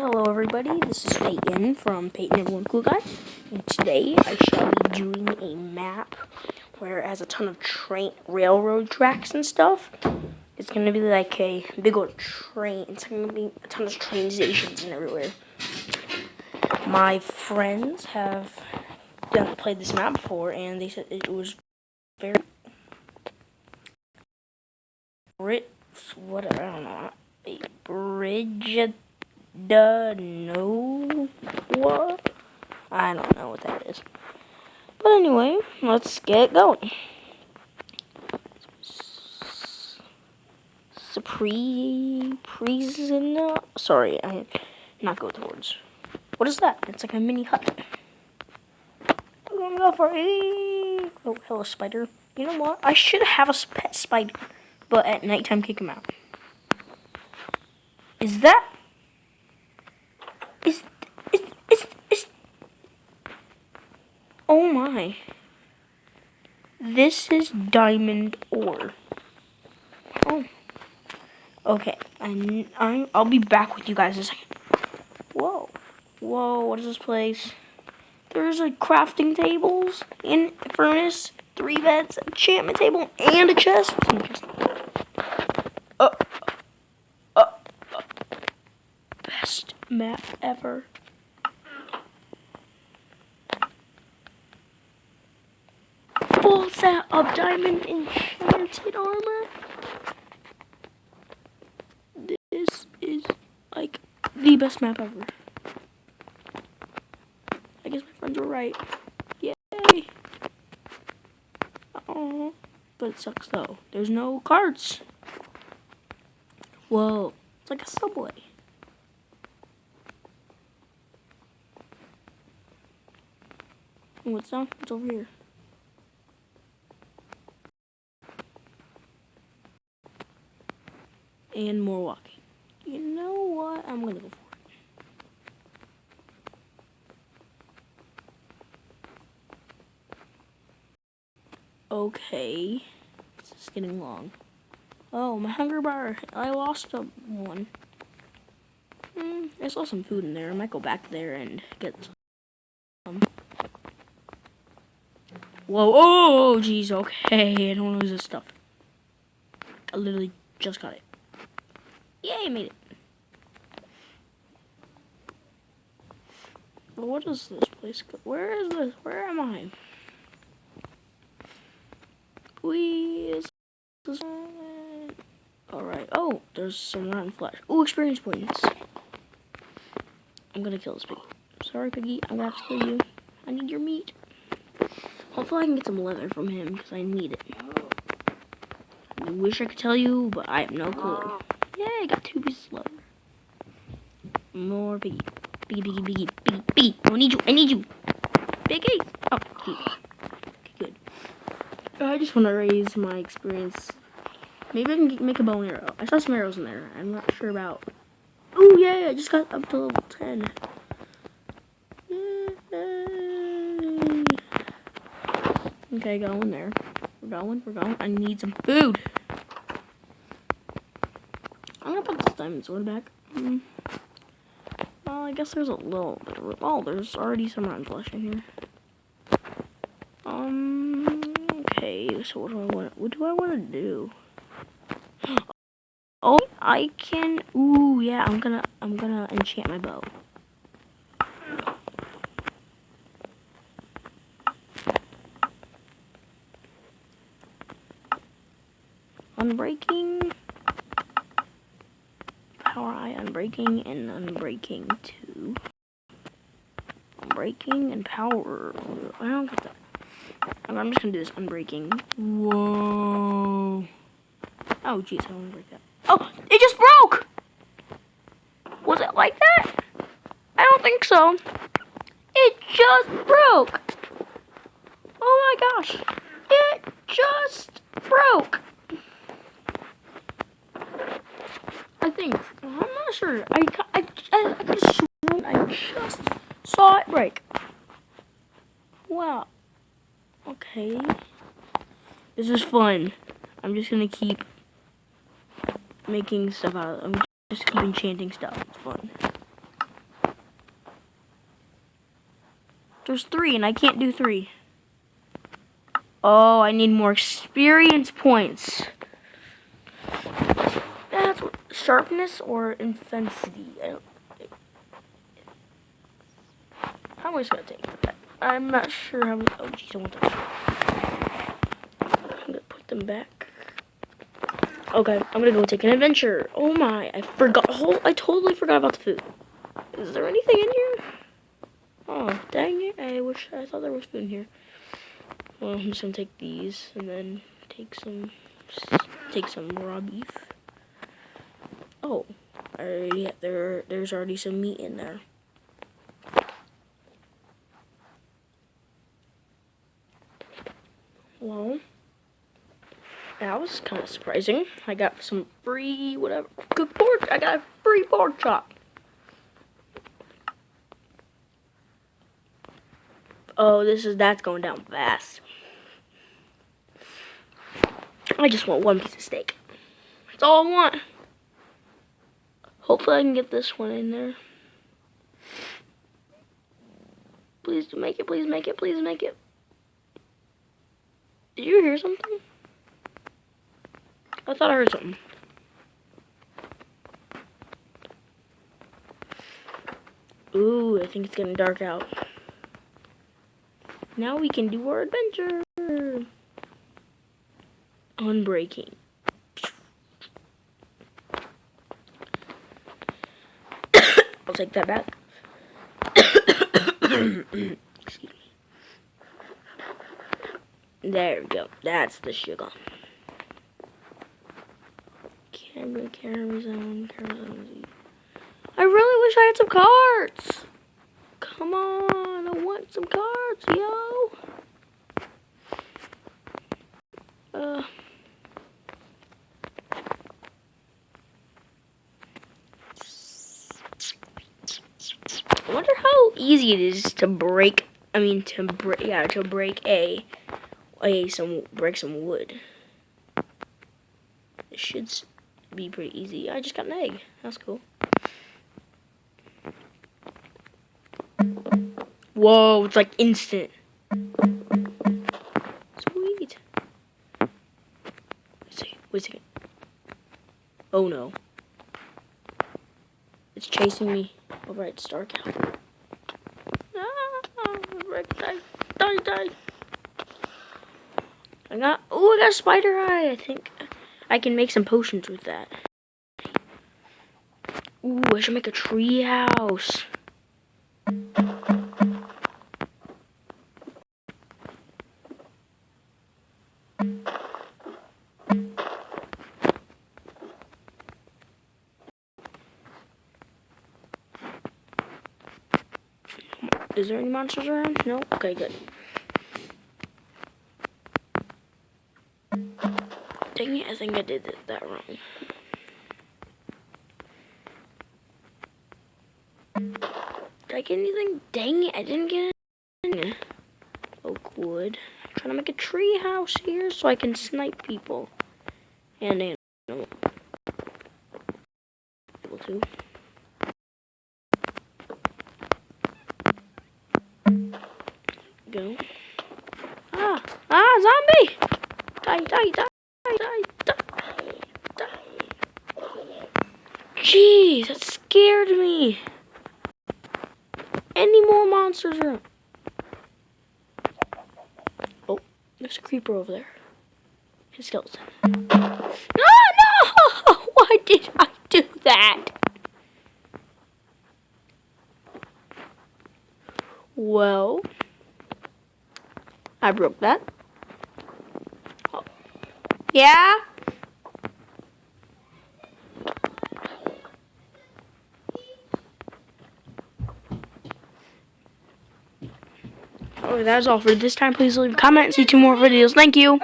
hello everybody, this is Peyton from Peyton and One Cool Guy, and today I shall be doing a map where it has a ton of railroad tracks and stuff. It's going to be like a big old train, it's going to be a ton of train stations and everywhere. My friends have played this map before, and they said it was very... whatever, I don't know, a bridge... no, what? I don't know what that is. But anyway, let's get going. Sorry, I'm not good with words. What is that? It's like a mini hut. I'm gonna go for a... Oh, hello, spider. You know what? I should have a pet spider, but at nighttime kick him out. Is that... Oh my. This is diamond ore. Oh. Okay. I'll be back with you guys in a second. Whoa. Whoa, what is this place? There's like crafting tables, and a furnace, 3 beds, enchantment table, and a chest. Best map ever. Full set of diamond enchanted armor. This is like the best map ever. I guess my friends were right. Yay! Oh, but it sucks though. There's no carts. Whoa, it's like a subway. What's down? It's over here. And more walking. You know what? I'm gonna go for it. Okay. This is getting long. Oh, my hunger bar. I lost one. I saw some food in there. I might go back there and get some. Whoa. Oh, jeez. Okay. I don't want to lose this stuff. I literally just got it. Yay, made it. Well, what is this place? Where is this? Where am I? Alright. Oh, there's some rotten flesh. Oh, experience points. I'm gonna kill this piggy. Sorry, piggy. I'm gonna have to kill you. I need your meat. Hopefully I can get some leather from him, because I need it. I wish I could tell you, but I have no clue. Yay, I got 2 pieces of leather. More piggy. Piggy. I need you. Piggy. Oh, piggy. Okay, good. I just want to raise my experience. Maybe I can make a bow and arrow. I saw some arrows in there. I'm not sure about. Oh, yeah, I just got up to level 10. Yay. Okay, go in there. We're going. I need some food. I'm gonna put this diamond sword back. Well, I guess there's a little bit of... Oh, there's already some rotten flesh in here. Okay, so what do I want to do? Oh, I can... Ooh, yeah, I'm gonna enchant my bow. Unbreaking... Power eye, unbreaking, and unbreaking 2. Unbreaking and power. I don't get that. I'm just gonna do this unbreaking. Whoa. Oh, jeez, I don't want to break that. Oh, it just broke! Was it like that? I don't think so. It just broke! Oh my gosh. It just broke! I think. I'm not sure. I could have sworn I just saw it break. Wow. Okay. This is fun. I'm just gonna keep making stuff out of it. I'm just keep enchanting stuff. It's fun. There's 3 and I can't do 3. Oh, I need more experience points. That's what, sharpness or intensity. How am I just gonna take that? I'm not sure how many. Oh, jeez, I want those. I'm gonna put them back. Okay, I'm gonna go take an adventure. Oh my, I forgot. I totally forgot about the food. Is there anything in here? Oh, dang it. I thought there was food in here. Well, I'm just gonna take these and then take some raw beef. Oh, there's already some meat in there. Well, that was kind of surprising. I got some free cooked pork. I got a free pork chop. Oh, that's going down fast. I just want 1 piece of steak. That's all I want. Hopefully I can get this one in there. Please make it, please make it, please make it. Did you hear something? I thought I heard something. Ooh, I think it's getting dark out. Now we can do our adventure. Unbreaking. I'll take that back. Excuse me. There we go. That's the sugar. Carazone. I really wish I had some cards. Come on, I want some cards, yo. I wonder how easy it is to break. To break some wood. It should be pretty easy. I just got an egg. That's cool. Whoa, it's like instant. Sweet. Wait a second. Oh no. It's chasing me. Alright, it's dark out. Die. I got a spider eye. I think I can make some potions with that. Ooh, I should make a tree house. Is there any monsters around? No? Okay, good. Dang it, I think I did that wrong. Did I get anything? Dang it, I didn't get anything. Oak wood. I'm trying to make a tree house here so I can snipe people. And animals. Able to. Go. Zombie! Die. Jeez, that scared me. Any more monsters around? Oh, there's a creeper over there. His skeleton. No! Why did I do that? Well, I broke that. Oh. Yeah? Oh, that's all for this time. Please leave a comment and see 2 more videos. Thank you.